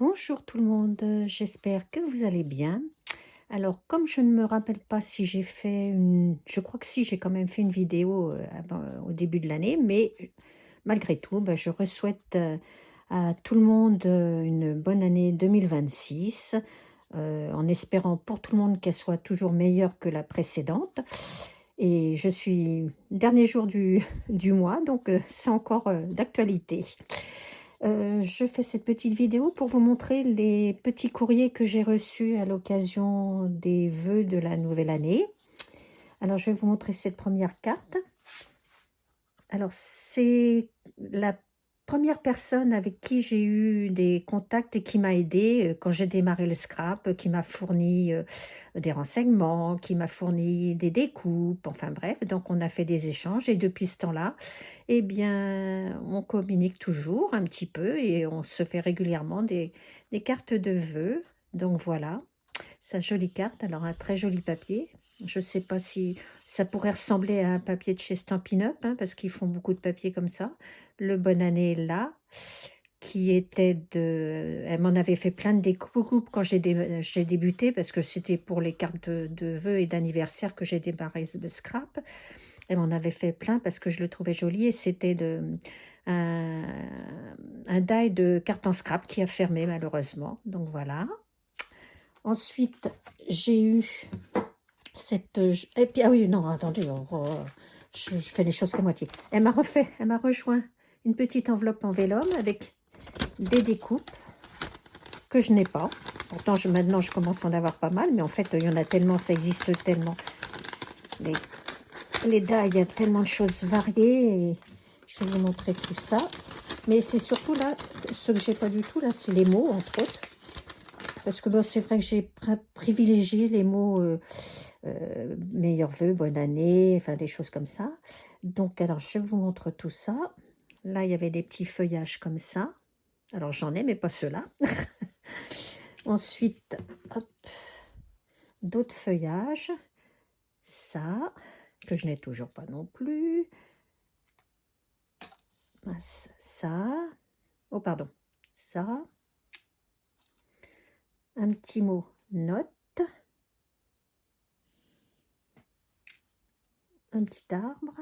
Bonjour tout le monde, j'espère que vous allez bien. Alors, comme je ne me rappelle pas si j'ai fait une... Je crois que si, j'ai quand même fait une vidéo au début de l'année, mais malgré tout, je souhaite à tout le monde une bonne année 2026, en espérant pour tout le monde qu'elle soit toujours meilleure que la précédente. Et je suis dernier jour du mois, donc c'est encore d'actualité. Je fais cette petite vidéo pour vous montrer les petits courriers que j'ai reçus à l'occasion des vœux de la nouvelle année. Alors, je vais vous montrer cette première carte. Alors, c'est la première personne avec qui j'ai eu des contacts et qui m'a aidée quand j'ai démarré le scrap, qui m'a fourni des renseignements, qui m'a fourni des découpes, enfin bref, donc on a fait des échanges et depuis ce temps-là, eh bien, on communique toujours un petit peu et on se fait régulièrement des cartes de vœux. Donc voilà, sa jolie carte, alors un très joli papier. Je ne sais pas si ça pourrait ressembler à un papier de chez Stampin' Up, hein, parce qu'ils font beaucoup de papiers comme ça. Le Bonne année là, qui était de... Elle m'en avait fait plein de découpes quand j'ai débuté, parce que c'était pour les cartes de vœux et d'anniversaire que j'ai démarré le scrap. Elle m'en avait fait plein parce que je le trouvais joli et c'était un, un die de cartes en scrap qui a fermé malheureusement. Donc voilà. Ensuite, j'ai eu cette... Et puis, ah oui, non, attendez, je fais les choses qu'à moitié. Elle m'a rejoint une petite enveloppe en vélum avec des découpes que je n'ai pas. Pourtant, maintenant, je commence à en avoir pas mal, mais en fait, il y en a tellement, ça existe tellement. Les die, il y a tellement de choses variées et je vais vous montrer tout ça. Mais c'est surtout là, ce que j'ai pas du tout, là, c'est les mots, entre autres. Parce que bon, c'est vrai que j'ai privilégié les mots meilleurs vœux, bonne année, enfin des choses comme ça. Donc, alors, je vous montre tout ça. Là, il y avait des petits feuillages comme ça. Alors, j'en ai, mais pas ceux-là. Ensuite, hop, d'autres feuillages. Ça, que je n'ai toujours pas non plus. Ça. Oh, pardon. Ça. Un petit mot note. Un petit arbre.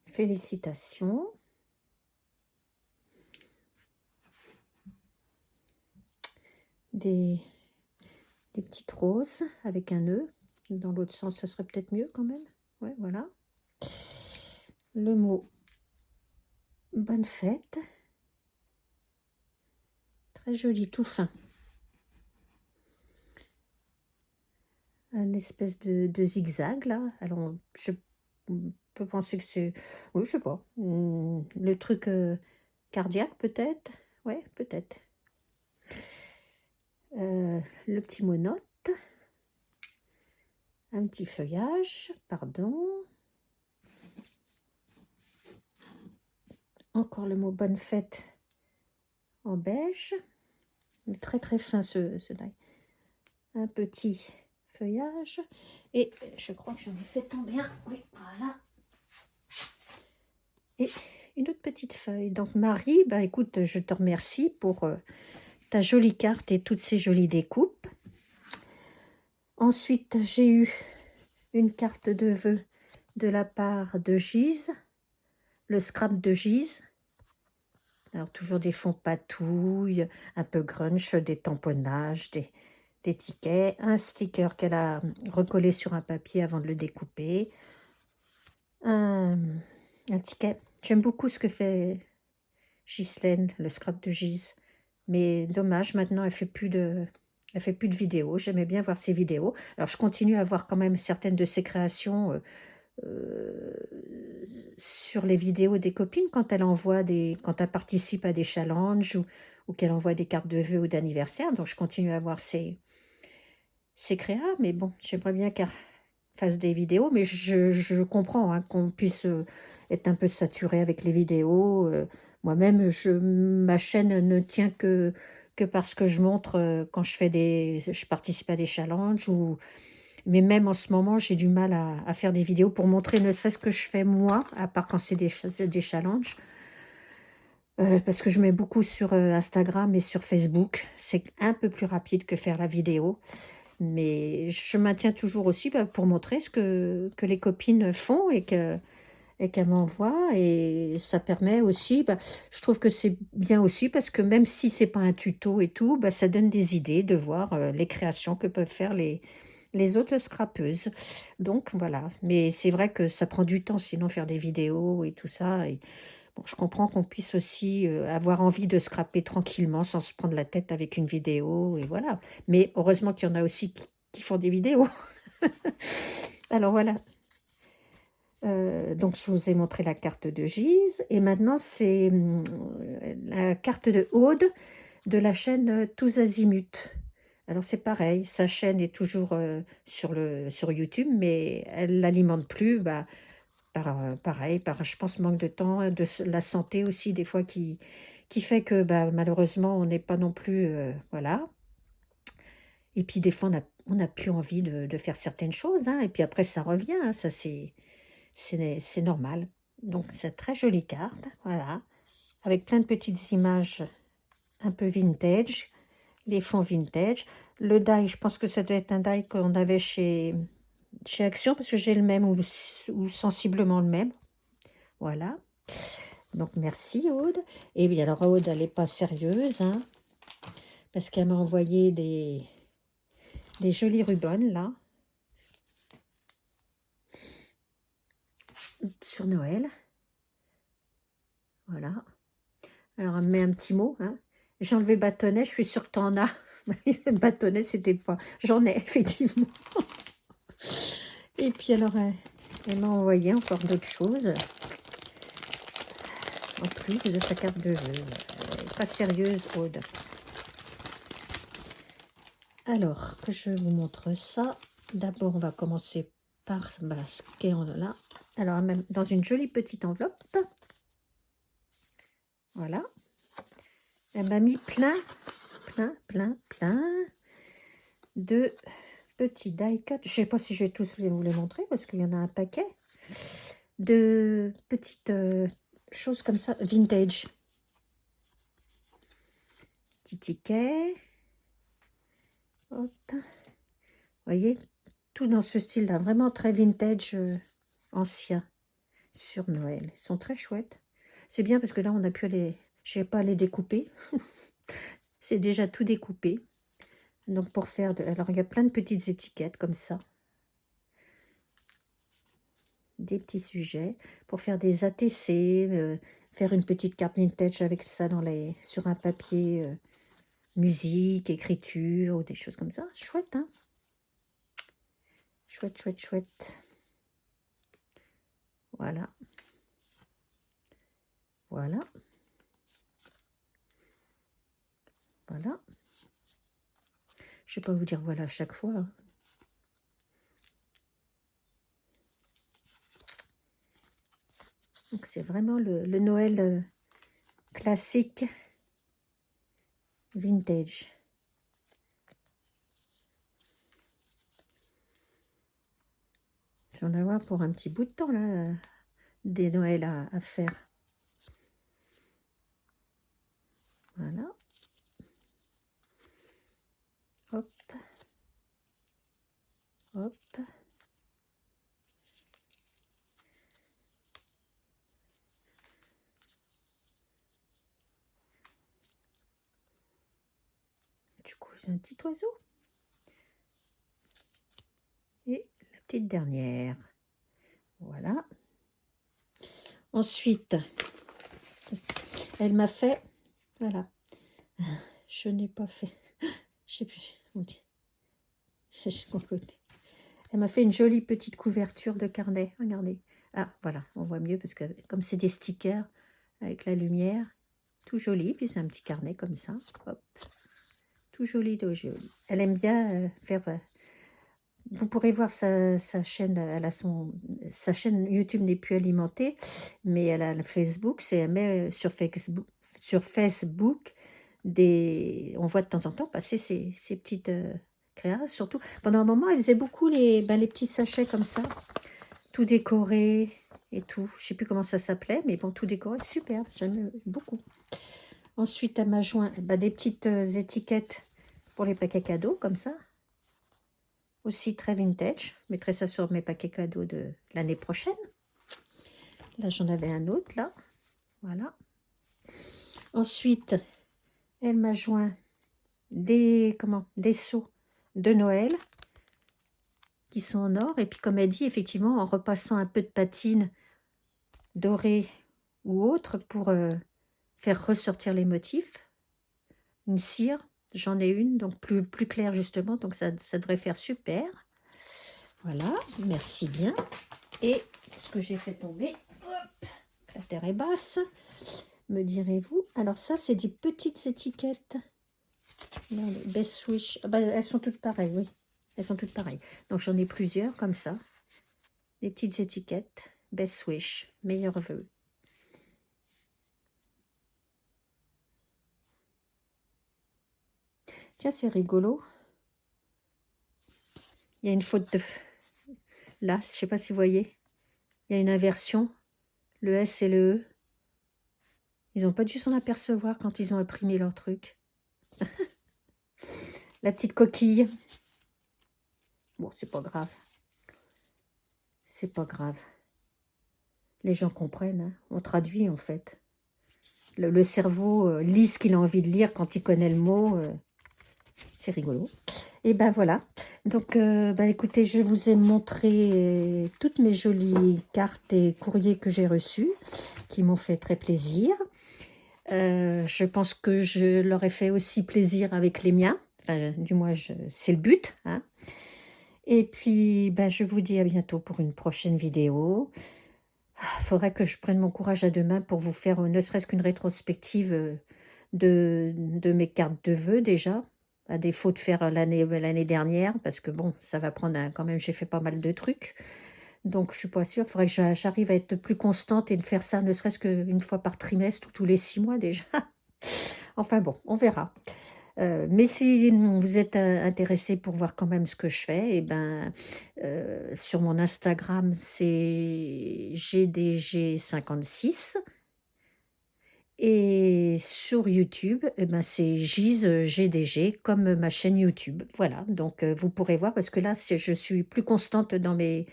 Félicitations. Des petites roses avec un nœud. Dans l'autre sens, ce serait peut-être mieux quand même. Ouais, voilà. Le mot bonne fête. Très joli, tout fin. Un espèce de zigzag là. Alors, je peux penser que c'est... Oui, je sais pas. Le truc cardiaque peut-être. Ouais, peut-être. Le petit mot note. Un petit feuillage, pardon. Encore le mot bonne fête en beige. Très très fin ce die. Un petit feuillage. Et je crois que j'en ai fait tomber un. Oui, voilà. Et une autre petite feuille. Donc Marie, écoute, je te remercie pour ta jolie carte et toutes ces jolies découpes. Ensuite, j'ai eu une carte de vœux de la part de Gise, le scrap de Gise. Alors, toujours des fonds patouilles, un peu grunge, des tamponnages, des tickets, un sticker qu'elle a recollé sur un papier avant de le découper, un ticket. J'aime beaucoup ce que fait Ghislaine, le scrap de Gise, mais dommage, maintenant elle fait plus de vidéos. J'aimais bien voir ses vidéos. Alors, je continue à voir quand même certaines de ses créations sur les vidéos des copines quand quand elle participe à des challenges ou qu'elle envoie des cartes de vœux ou d'anniversaire. Donc je continue à voir ses créas, mais bon, j'aimerais bien qu'elle fasse des vidéos, mais je comprends hein, qu'on puisse être un peu saturé avec les vidéos. Moi-même, ma chaîne ne tient que parce que je montre quand je participe à des challenges mais même en ce moment, j'ai du mal à faire des vidéos pour montrer ne serait-ce que je fais moi, à part quand c'est des challenges. parce que je mets beaucoup sur Instagram et sur Facebook. C'est un peu plus rapide que faire la vidéo. Mais je maintiens toujours aussi bah, pour montrer ce que les copines font et qu'elles m'envoient. Et ça permet aussi, bah, je trouve que c'est bien aussi parce que même si c'est pas un tuto et tout, bah, ça donne des idées de voir les créations que peuvent faire les autres scrapeuses. Donc voilà, mais c'est vrai que ça prend du temps sinon faire des vidéos et tout ça. Et bon, je comprends qu'on puisse aussi avoir envie de scraper tranquillement sans se prendre la tête avec une vidéo et voilà. Mais heureusement qu'il y en a aussi qui font des vidéos. Alors voilà, donc je vous ai montré la carte de Gise et maintenant c'est la carte de Aude de la chaîne Tous Azimuts. Alors c'est pareil, sa chaîne est toujours sur YouTube, mais elle l'alimente plus, bah, pareil, par je pense manque de temps, la santé aussi des fois qui fait que bah, malheureusement on n'est pas non plus, voilà. Et puis des fois on n'a plus envie de faire certaines choses, hein, et puis après ça revient, hein, ça c'est normal. Donc c'est très jolie carte, voilà, avec plein de petites images un peu vintage, les fonds vintage. Le die, je pense que ça doit être un die qu'on avait chez Action, parce que j'ai le même ou sensiblement le même. Voilà. Donc merci Aude. Et bien alors Aude, elle n'est pas sérieuse, hein, parce qu'elle m'a envoyé des jolis rubans là, sur Noël. Voilà. Alors elle me met un petit mot, hein. J'ai enlevé bâtonnet, je suis sûre que tu en as. Bâtonnet, c'était pas. J'en ai, effectivement. Et puis alors, elle m'a envoyé encore d'autres choses. En plus de sa carte de vœux. Elle est pas sérieuse, Aude. Alors, que je vous montre ça. D'abord, on va commencer par ce qu'est là. Alors, même dans une jolie petite enveloppe. Voilà. Elle m'a mis plein de petits die cut. Je ne sais pas si je vais tous vous les montrer parce qu'il y en a un paquet de petites choses comme ça, vintage. Petit ticket. Hop. Vous voyez, tout dans ce style-là, vraiment très vintage, ancien, sur Noël. Ils sont très chouettes. C'est bien parce que là, on a pu les... Je n'ai pas à les découper. C'est déjà tout découpé. Donc, pour faire... Alors, il y a plein de petites étiquettes comme ça. Des petits sujets. Pour faire des ATC, faire une petite carte vintage avec ça sur un papier, musique, écriture, ou des choses comme ça. Chouette, hein? Chouette, chouette, chouette. Voilà. Voilà. Voilà. Je ne vais pas vous dire voilà à chaque fois. Hein. Donc c'est vraiment le Noël classique vintage. J'en ai avoir pour un petit bout de temps là, des Noëls à faire. Voilà. Hop. Hop. Du coup, j'ai un petit oiseau. Et la petite dernière. Voilà. Ensuite, elle m'a fait... Voilà. Je n'ai pas fait... Je sais plus. Elle m'a fait une jolie petite couverture de carnet. Regardez. Ah, voilà. On voit mieux parce que comme c'est des stickers avec la lumière, tout joli. Puis c'est un petit carnet comme ça. Hop. Tout joli, tout joli. Elle aime bien faire... vous pourrez voir sa chaîne, elle a sa chaîne YouTube n'est plus alimentée, mais elle a le Facebook, elle met sur Facebook on voit de temps en temps passer ces petites créas, surtout. Pendant un moment, elle faisait beaucoup les petits sachets comme ça, tout décoré et tout. Je ne sais plus comment ça s'appelait, mais bon, tout décoré, super, j'aime beaucoup. Ensuite, elle m'a joint des petites étiquettes pour les paquets cadeaux, comme ça. Aussi très vintage. Je mettrai ça sur mes paquets cadeaux de l'année prochaine. Là, j'en avais un autre, là. Voilà. Ensuite, elle m'a joint des seaux de Noël qui sont en or. Et puis, comme elle dit, effectivement, en repassant un peu de patine dorée ou autre pour faire ressortir les motifs. Une cire, j'en ai une, donc plus claire justement, donc ça devrait faire super. Voilà, merci bien. Et ce que j'ai fait tomber, hop, la terre est basse, me direz-vous. Alors ça, c'est des petites étiquettes. Non, les Best Wish, elles sont toutes pareilles, oui. Elles sont toutes pareilles. Donc j'en ai plusieurs comme ça. Des petites étiquettes. Best Wish, meilleurs vœux. Tiens, c'est rigolo. Il y a une faute de... Là, je ne sais pas si vous voyez. Il y a une inversion. Le S et le E. Ils n'ont pas dû s'en apercevoir quand ils ont imprimé leur truc. La petite coquille. Bon, c'est pas grave. C'est pas grave. Les gens comprennent. Hein. On traduit, en fait. Le cerveau lit ce qu'il a envie de lire quand il connaît le mot. C'est rigolo. Et ben voilà. Donc, écoutez, je vous ai montré toutes mes jolies cartes et courriers que j'ai reçus, qui m'ont fait très plaisir. Je pense que je leur ai fait aussi plaisir avec les miens. Enfin, du moins, c'est le but. Hein. Et puis, je vous dis à bientôt pour une prochaine vidéo. Il faudrait que je prenne mon courage à deux mains pour vous faire ne serait-ce qu'une rétrospective de mes cartes de vœux déjà, à défaut de faire l'année dernière, parce que bon, ça va prendre quand même, j'ai fait pas mal de trucs. Donc, je suis pas sûre. Il faudrait que j'arrive à être plus constante et de faire ça ne serait-ce qu'une fois par trimestre ou tous les 6 mois déjà. Enfin bon, on verra. Mais si vous êtes intéressé pour voir quand même ce que je fais, sur mon Instagram, c'est GDG56. Et sur YouTube, c'est Gise GDG, comme ma chaîne YouTube. Voilà, donc vous pourrez voir, parce que là, je suis plus constante dans mes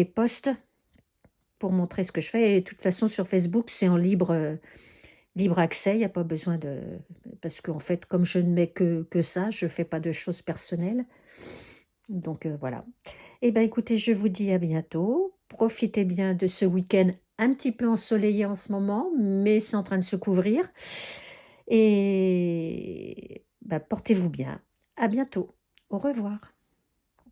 posts pour montrer ce que je fais. Et de toute façon, sur Facebook, c'est en libre accès, il n'y a pas besoin de... Parce qu'en fait, comme je ne mets que ça, je ne fais pas de choses personnelles. Donc voilà. Et écoutez, je vous dis à bientôt. Profitez bien de ce week-end un petit peu ensoleillé en ce moment, mais c'est en train de se couvrir. Et portez-vous bien. À bientôt. Au revoir.